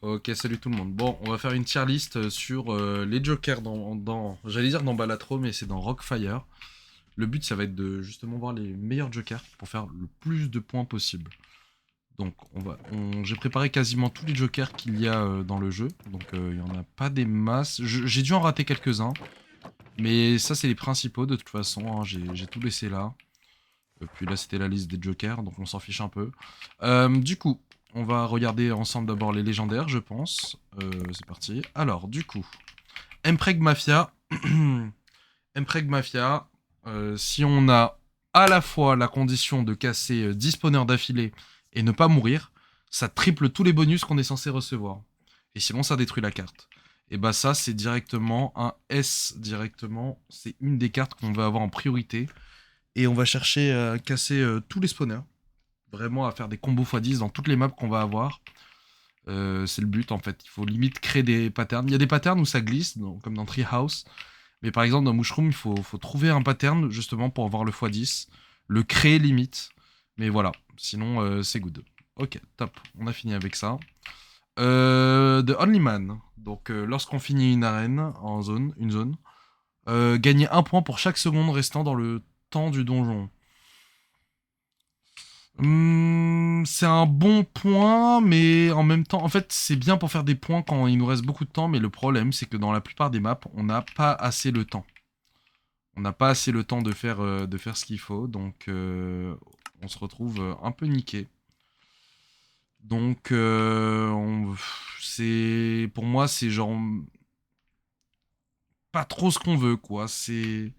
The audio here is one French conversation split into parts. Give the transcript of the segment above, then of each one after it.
Ok, salut tout le monde. Bon, on va faire une tier list sur les jokers j'allais dire dans Balatro, mais c'est dans Rockfire. Le but, ça va être de justement voir les meilleurs jokers pour faire le plus de points possible. Donc, j'ai préparé quasiment tous les jokers qu'il y a dans le jeu. Donc, il y en a pas des masses. J'ai dû en rater quelques-uns, mais ça, c'est les principaux de toute façon, hein. J'ai tout laissé là. Puis là, c'était la liste des jokers, donc on s'en fiche un peu. Du coup, on va regarder ensemble d'abord les légendaires, je pense. C'est parti. Alors, du coup, Mpreg Mafia. Mpreg Mafia, si on a à la fois la condition de casser 10 spawners d'affilée et ne pas mourir, ça triple tous les bonus qu'on est censé recevoir. Et sinon, ça détruit la carte. Et bah ça, c'est directement un S directement. C'est une des cartes qu'on va avoir en priorité. Et on va chercher à casser tous les spawners. Vraiment à faire des combos x10 dans toutes les maps qu'on va avoir. C'est le but en fait. Il faut limite créer des patterns. Il y a des patterns où ça glisse, comme dans Treehouse. Mais par exemple dans Mushroom, il faut trouver un pattern justement pour avoir le x10. Le créer limite. Mais voilà. Sinon, c'est good. Ok, top. On a fini avec ça. The Only Man. Donc lorsqu'on finit une arène en zone, une zone, gagner un point pour chaque seconde restant dans le temps du donjon. C'est un bon point, mais en même temps, en fait, c'est bien pour faire des points quand il nous reste beaucoup de temps, mais le problème, c'est que dans la plupart des maps, on n'a pas assez le temps. On n'a pas assez le temps de faire ce qu'il faut, donc on se retrouve un peu niqué. Donc, pour moi, c'est genre pas trop ce qu'on veut, quoi. C'est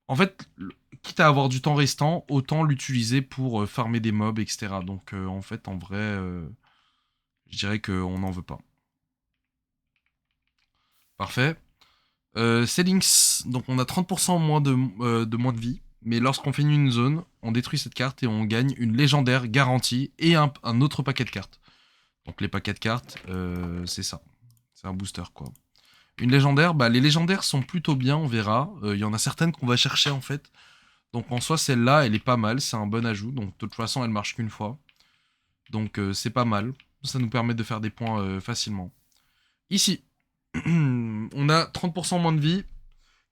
En fait, quitte à avoir du temps restant, autant l'utiliser pour farmer des mobs, etc. Donc en fait, en vrai, je dirais qu'on n'en veut pas. Parfait. Settings, donc on a 30% de moins de vie, mais lorsqu'on finit une zone, on détruit cette carte et on gagne une légendaire garantie et un autre paquet de cartes. Donc les paquets de cartes, c'est ça. C'est un booster, quoi. Une légendaire, bah les légendaires sont plutôt bien, on verra. Il y en a certaines qu'on va chercher en fait. Donc en soi, celle-là, elle est pas mal, c'est un bon ajout. Donc de toute façon, elle marche qu'une fois. Donc c'est pas mal. Ça nous permet de faire des points facilement. Ici, on a 30% moins de vie,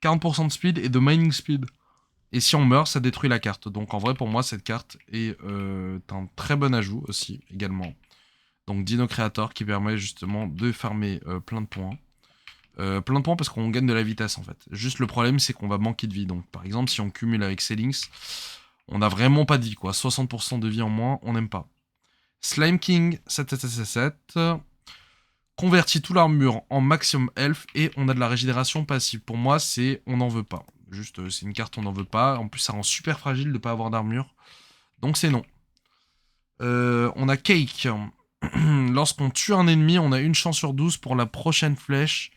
40% de speed et de mining speed. Et si on meurt, ça détruit la carte. Donc en vrai, pour moi, cette carte est un très bon ajout aussi, également. Donc Dino Creator qui permet justement de farmer plein de points. Plein de points parce qu'on gagne de la vitesse en fait. Juste le problème, c'est qu'on va manquer de vie. Donc par exemple, si on cumule avec Cellings, on n'a vraiment pas de vie, quoi. 60% de vie en moins, on n'aime pas. Slime King 7777 convertit tout l'armure en maximum health et on a de la régénération passive. Pour moi, on n'en veut pas. Juste, c'est une carte on n'en veut pas. En plus, ça rend super fragile de ne pas avoir d'armure. Donc c'est non. On a Cake. Lorsqu'on tue un ennemi, on a une chance sur 12 pour la prochaine flèche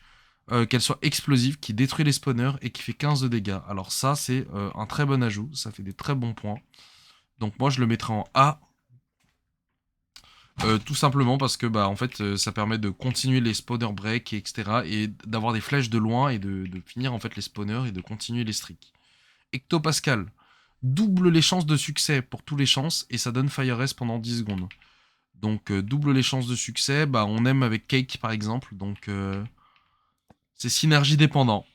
qu'elle soit explosive, qui détruit les spawners et qui fait 15 de dégâts. Alors ça, c'est un très bon ajout. Ça fait des très bons points. Donc moi, je le mettrai en A. Tout simplement parce que bah en fait ça permet de continuer les spawner break etc. et d'avoir des flèches de loin et de finir en fait les spawners et de continuer les streaks. Ectopascal double les chances de succès pour tous les chances et ça donne Fire Rest pendant 10 secondes. Donc double les chances de succès, bah on aime avec Cake par exemple, donc c'est synergie dépendant.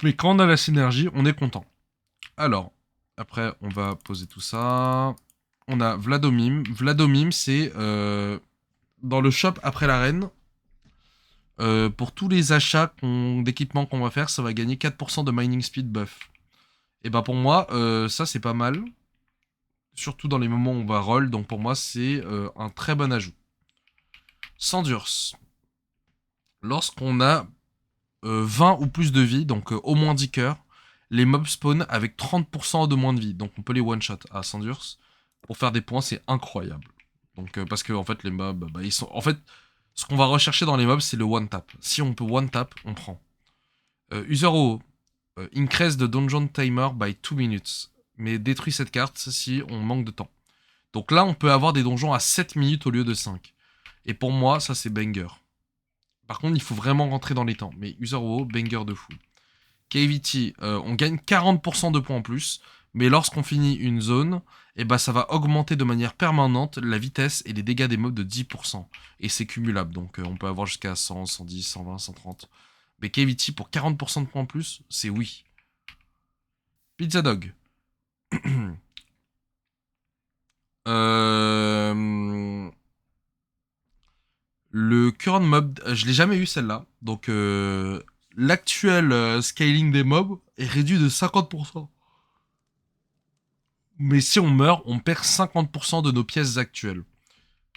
Mais quand on a la synergie, on est content. Alors, après on va poser tout ça. On a Vladomim. Vladomim c'est dans le shop après l'arène, pour tous les achats d'équipements qu'on va faire, ça va gagner 4% de mining speed buff. Et bah pour moi, ça c'est pas mal. Surtout dans les moments où on va roll, donc pour moi c'est un très bon ajout. Sandurs. Lorsqu'on a 20 ou plus de vie, donc au moins 10 cœurs, les mobs spawn avec 30% de moins de vie. Donc on peut les one-shot à Sandurs. Pour faire des points, c'est incroyable. Donc parce que en fait les mobs, bah, ils sont... En fait, ce qu'on va rechercher dans les mobs, c'est le one-tap. Si on peut one-tap, on prend. User O, increase the dungeon timer by 2 minutes. Mais détruit cette carte si on manque de temps. Donc là, on peut avoir des donjons à 7 minutes au lieu de 5. Et pour moi, ça c'est banger. Par contre, il faut vraiment rentrer dans les temps. Mais User O, banger de fou. KVT, on gagne 40% de points en plus. Mais lorsqu'on finit une zone, et bah ça va augmenter de manière permanente la vitesse et les dégâts des mobs de 10%. Et c'est cumulable, donc on peut avoir jusqu'à 100, 110, 120, 130. Mais KVT pour 40% de points en plus, c'est oui. Pizza Dog. Le current mob, je l'ai jamais eu celle-là. Donc l'actuel scaling des mobs est réduit de 50%. Mais si on meurt, on perd 50% de nos pièces actuelles.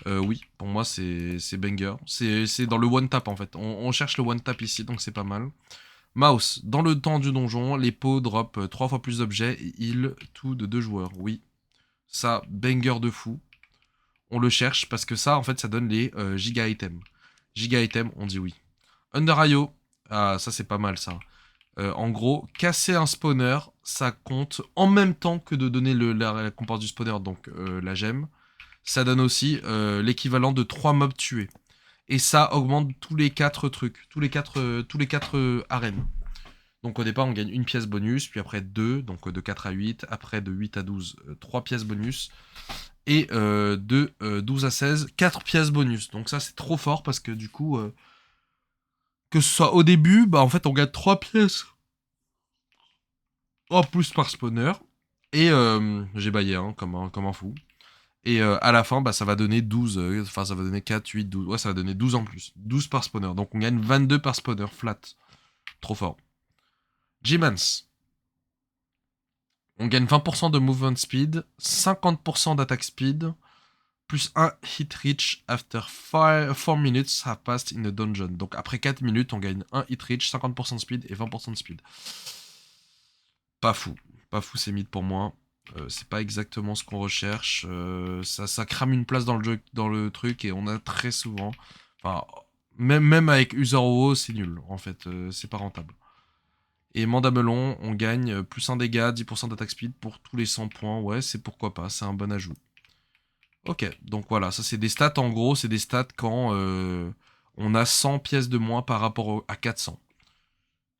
Oui, pour moi c'est banger. C'est dans le one tap en fait. On cherche le one tap ici, donc c'est pas mal. Mouse, dans le temps du donjon, les pots drop 3 fois plus d'objets et heal tout de 2 joueurs. Oui, ça, banger de fou. On le cherche parce que ça, en fait, ça donne les giga items. Giga items, on dit oui. Under IO, ah, ça c'est pas mal ça. En gros, casser un spawner, ça compte en même temps que de donner la récompense du spawner, donc la gemme. Ça donne aussi l'équivalent de 3 mobs tués. Et ça augmente tous les 4 trucs, tous les 4 arènes. Donc au départ, on gagne une pièce bonus, puis après 2, donc de 4 à 8, après de 8 à 12, 3 pièces bonus, et de 12 à 16, 4 pièces bonus. Donc ça, c'est trop fort parce que du coup, que ce soit au début, bah en fait, on gagne 3 pièces en plus par spawner. Et j'ai baillé hein, comme un fou. Et à la fin, bah, ça va donner 12, enfin ça va donner 4, 8, 12, ouais ça va donner 12 en plus. 12 par spawner, donc on gagne 22 par spawner, flat. Trop fort. G-Mans. On gagne 20% de movement speed, 50% d'attack speed, plus 1 hit reach after 4 minutes have passed in the dungeon. Donc après 4 minutes, on gagne 1 hit reach, 50% de speed et 20% de speed. Pas fou. Pas fou, c'est mid pour moi. C'est pas exactement ce qu'on recherche. Ça crame une place dans le jeu, dans le truc, et on a très souvent. Enfin, même avec User WoW, c'est nul. En fait, c'est pas rentable. Et Mandamelon, on gagne plus 1 dégât, 10% d'attaque speed pour tous les 100 points. Ouais, c'est pourquoi pas, c'est un bon ajout. Ok, donc voilà, ça c'est des stats en gros, c'est des stats quand on a 100 pièces de moins par rapport à 400.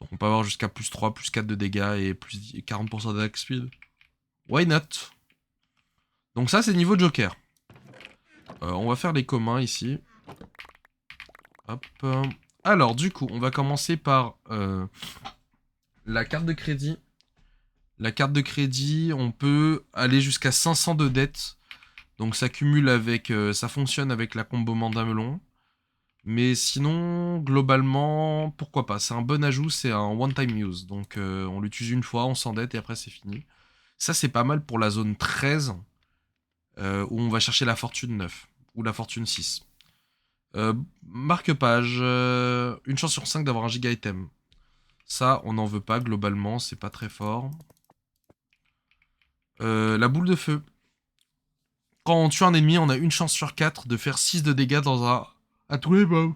Donc on peut avoir jusqu'à plus 3, plus 4 de dégâts et plus 40% d'attaque speed. Why not? Donc ça c'est niveau Joker. On va faire les communs ici. Hop. Alors du coup, on va commencer par la carte de crédit. La carte de crédit, on peut aller jusqu'à 500 de dette. Donc ça cumule avec, ça fonctionne avec la combo Mandamelon. Mais sinon, globalement, pourquoi pas. C'est un bon ajout, c'est un one-time use. Donc on l'utilise une fois, on s'endette et après c'est fini. Ça c'est pas mal pour la zone 13, où on va chercher la fortune 9, ou la fortune 6. Marque-page, une chance sur 5 d'avoir un giga item. Ça, on n'en veut pas globalement, c'est pas très fort. La boule de feu. Quand on tue un ennemi, on a une chance sur 4 de faire 6 de dégâts à tous les mobs.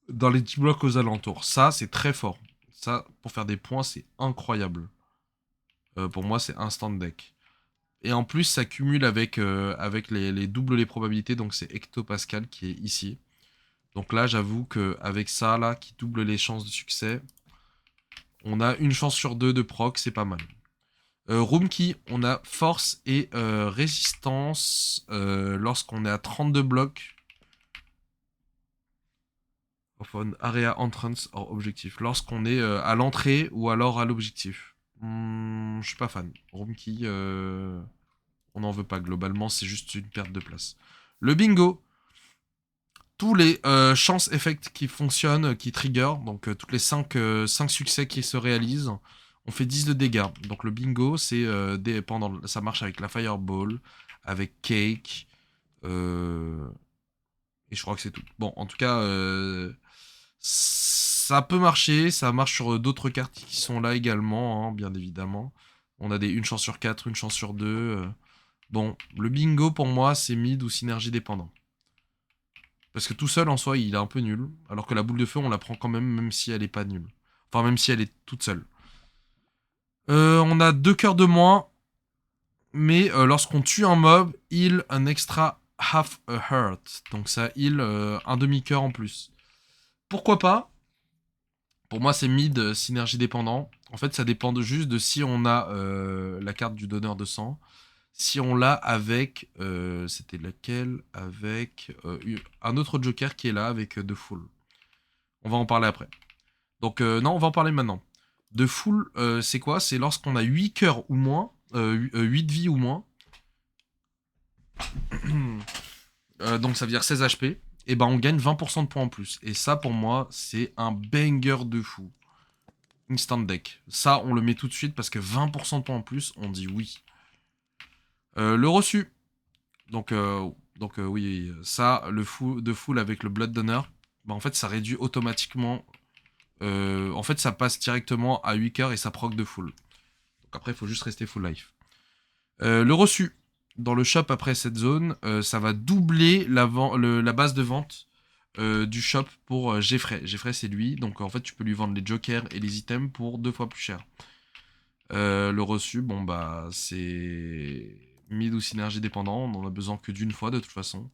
Dans les 10 blocs aux alentours. Ça, c'est très fort. Ça, pour faire des points, c'est incroyable. Pour moi, c'est instant deck. Et en plus, ça cumule avec les doubles les probabilités. Donc, c'est hectopascal qui est ici. Donc là, j'avoue qu'avec ça, là, qui double les chances de succès, on a une chance sur 2 de proc, c'est pas mal. Room key, on a force et résistance lorsqu'on est à 32 blocs. Of an area entrance or objectif. Lorsqu'on est à l'entrée ou alors à l'objectif. Je suis pas fan. Room key, on n'en veut pas globalement, c'est juste une perte de place. Le bingo. Tous les chance effects qui fonctionnent, qui trigger, donc toutes les 5 succès qui se réalisent, on fait 10 de dégâts. Donc le bingo, c'est ça marche avec la fireball, avec cake, et je crois que c'est tout. Bon, en tout cas, ça peut marcher, ça marche sur d'autres cartes qui sont là également, hein, bien évidemment. On a des une chance sur 4, une chance sur 2. Bon, le bingo pour moi, c'est mid ou synergie dépendant. Parce que tout seul en soi, il est un peu nul. Alors que la boule de feu, on la prend quand même, même si elle est pas nulle. Enfin, même si elle est toute seule. On a 2 cœurs de moins. Mais lorsqu'on tue un mob, heal un extra half a heart. Donc ça heal un demi-cœur en plus. Pourquoi pas? Pour moi, c'est mid synergie dépendant. En fait, ça dépend juste de si on a la carte du donneur de sang. Si on l'a avec... C'était laquelle? Avec un autre joker qui est là avec The Fool. On va en parler après. Donc non, on va en parler maintenant. The Fool, c'est quoi? C'est lorsqu'on a 8 cœurs ou moins, 8 vies ou moins. Donc ça veut dire 16 HP. Et ben on gagne 20% de points en plus. Et ça pour moi, c'est un banger de fou. Instant deck. Ça, on le met tout de suite parce que 20% de points en plus, on dit oui. Le reçu. Donc oui, ça, de full avec le Blood Donor, bah, en fait, ça réduit automatiquement. En fait, ça passe directement à 8 cœurs et ça proc de full. Donc après, il faut juste rester full life. Le reçu. Dans le shop après cette zone, ça va doubler la base de vente du shop pour Jeffrey. Jeffrey, c'est lui. Donc en fait, tu peux lui vendre les jokers et les items pour 2 fois plus cher. Le reçu, bon bah c'est mid ou synergie dépendant, on en a besoin que d'une fois de toute façon.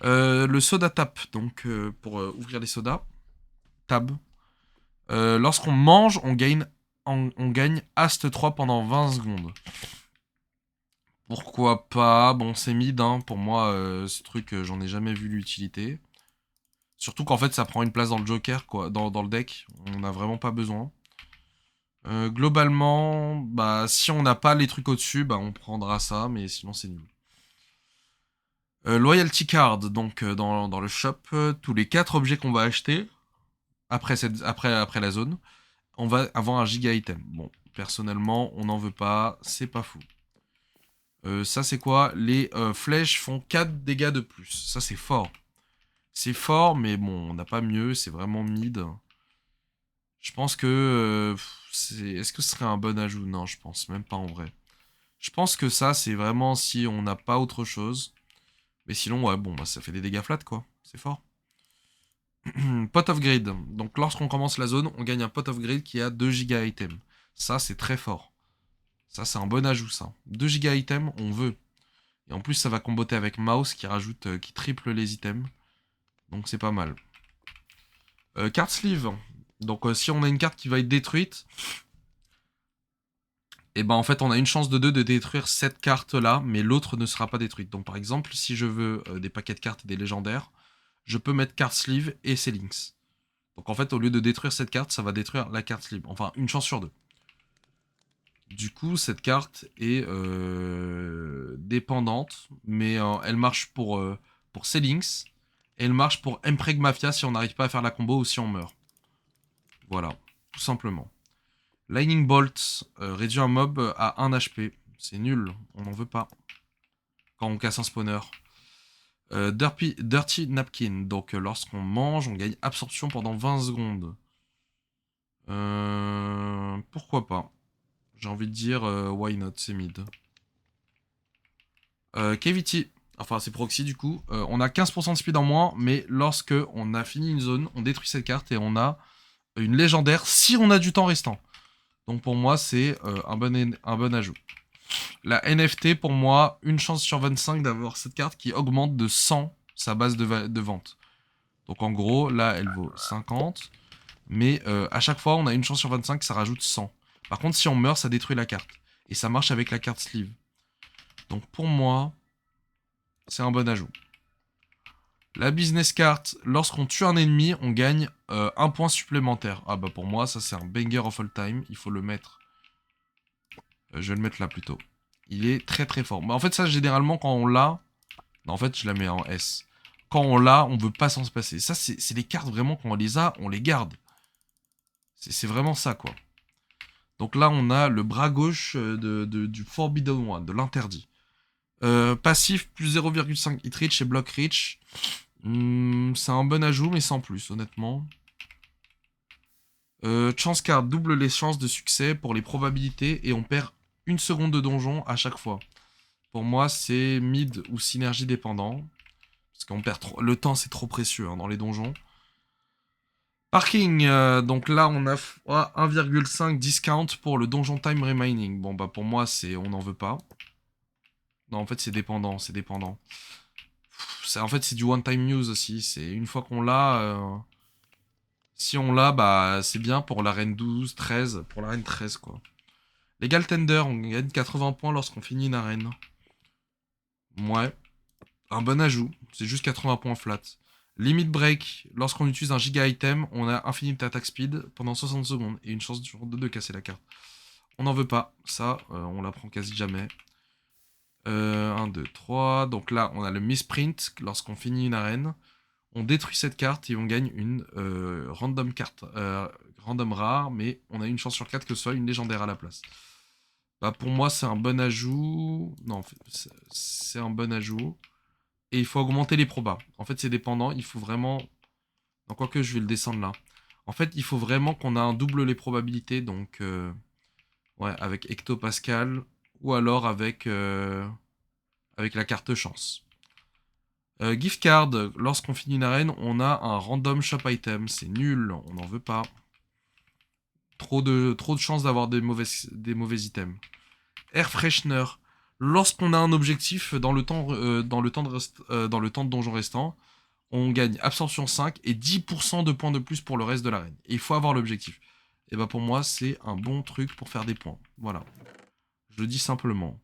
Le soda tap, donc pour ouvrir les sodas, tab. Lorsqu'on mange, on gagne Ast 3 pendant 20 secondes. Pourquoi pas? Bon, c'est mid, hein. Pour moi, ce truc, j'en ai jamais vu l'utilité. Surtout qu'en fait, ça prend une place dans le joker, quoi, dans le deck. On n'a vraiment pas besoin. Globalement, bah, si on n'a pas les trucs au-dessus, bah, on prendra ça, mais sinon c'est nul. Loyalty card, donc dans le shop, tous les 4 objets qu'on va acheter après la zone, on va avoir un giga item. Bon, personnellement, on n'en veut pas, c'est pas fou. Ça c'est quoi? Les flèches font 4 dégâts de plus. Ça c'est fort. C'est fort, mais bon, on n'a pas mieux, c'est vraiment mid. Je pense que... Est-ce que ce serait un bon ajout? Non, je pense même pas en vrai. Je pense que ça, c'est vraiment si on n'a pas autre chose. Mais sinon, ouais, bon, bah, ça fait des dégâts flat, quoi. C'est fort. Pot of Grid. Donc, lorsqu'on commence la zone, on gagne un Pot of Grid qui a 2 giga items. Ça, c'est très fort. Ça, c'est un bon ajout, ça. 2 giga items, on veut. Et en plus, ça va comboter avec Mouse qui rajoute, qui triple les items. Donc, c'est pas mal. Card sleeve. Donc, si on a une carte qui va être détruite, et ben en fait on a une chance de 2 de détruire cette carte là, mais l'autre ne sera pas détruite. Donc par exemple, si je veux des paquets de cartes et des légendaires, je peux mettre carte sleeve et ses links. Donc en fait, au lieu de détruire cette carte, ça va détruire la carte sleeve. Enfin, une chance sur 2. Du coup, cette carte est dépendante, mais elle marche pour ses links, et elle marche pour Mpreg Mafia si on n'arrive pas à faire la combo ou si on meurt. Voilà, tout simplement. Lightning Bolt réduit un mob à 1 HP. C'est nul, on n'en veut pas. Quand on casse un spawner. Dirty Napkin. Donc lorsqu'on mange, on gagne absorption pendant 20 secondes. Pourquoi pas? J'ai envie de dire why not, c'est mid. KVT. Enfin, c'est proxy du coup. On a 15% de speed en moins, mais lorsque on a fini une zone, on détruit cette carte et on a une légendaire si on a du temps restant. Donc pour moi, c'est un bon ajout. La NFT, pour moi, une chance sur 25 d'avoir cette carte qui augmente de 100 sa base de vente. Donc en gros, là, elle vaut 50. Mais à chaque fois, on a une chance sur 25 que ça rajoute 100. Par contre, si on meurt, ça détruit la carte. Et ça marche avec la carte sleeve. Donc pour moi, c'est un bon ajout. La business card, lorsqu'on tue un ennemi, on gagne un point supplémentaire. Ah bah pour moi, ça c'est un banger of all time. Il faut le mettre. Je vais le mettre là plutôt. Il est très très fort. Mais en fait, ça, généralement, quand on l'a... Non, en fait, je la mets en S. Quand on l'a, on veut pas s'en se passer. Ça, c'est des cartes, vraiment, quand on les a, on les garde. C'est vraiment ça, quoi. Donc là, on a le bras gauche du Forbidden One, de l'interdit. Passif, plus 0,5 hit reach et block reach. C'est un bon ajout, mais sans plus, honnêtement. Chance card double les chances de succès pour les probabilités et on perd 1 seconde de donjon à chaque fois. Pour moi, c'est mid ou synergie dépendant. Parce qu'on perd trop... Le temps, c'est trop précieux hein, dans les donjons. Parking, donc là, on a 1,5 discount pour le donjon time remaining. Bon, bah pour moi, c'est on n'en veut pas. Non, en fait, c'est dépendant, c'est dépendant. En fait, c'est du one-time use aussi. C'est une fois qu'on l'a... Si on l'a, bah c'est bien pour l'arène 12, 13, pour l'arène 13 quoi. Legal Tender, on gagne 80 points lorsqu'on finit une arène. Ouais, un bon ajout, c'est juste 80 points flat. Limit Break, lorsqu'on utilise un giga item, on a infinite attack speed pendant 60 secondes et une chance sur 2 de casser la carte. On n'en veut pas, ça, on la prend quasi jamais. 1, 2, 3, donc là on a le misprint, lorsqu'on finit une arène. On détruit cette carte et on gagne une random carte, random rare, mais on a une chance sur 4 que ce soit une légendaire à la place. Bah pour moi c'est un bon ajout. Non, en fait, c'est un bon ajout. Et il faut augmenter les probas. En fait c'est dépendant, il faut vraiment... Non, quoique je vais le descendre là. En fait il faut vraiment qu'on a un double les probabilités, donc... ouais, avec Hectopascal, ou alors avec la carte chance. Gift card, lorsqu'on finit une arène, on a un random shop item. C'est nul, on n'en veut pas. Trop de chances d'avoir des mauvais items. Air freshener, lorsqu'on a un objectif dans le temps, dans le temps de donjon restant, on gagne absorption 5 et 10% de points de plus pour le reste de l'arène. Et il faut avoir l'objectif. Et bah pour moi, c'est un bon truc pour faire des points. Voilà. Je le dis simplement.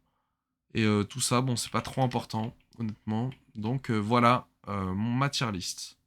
Et tout ça, bon, c'est pas trop important, honnêtement. Donc voilà mon ma tier list.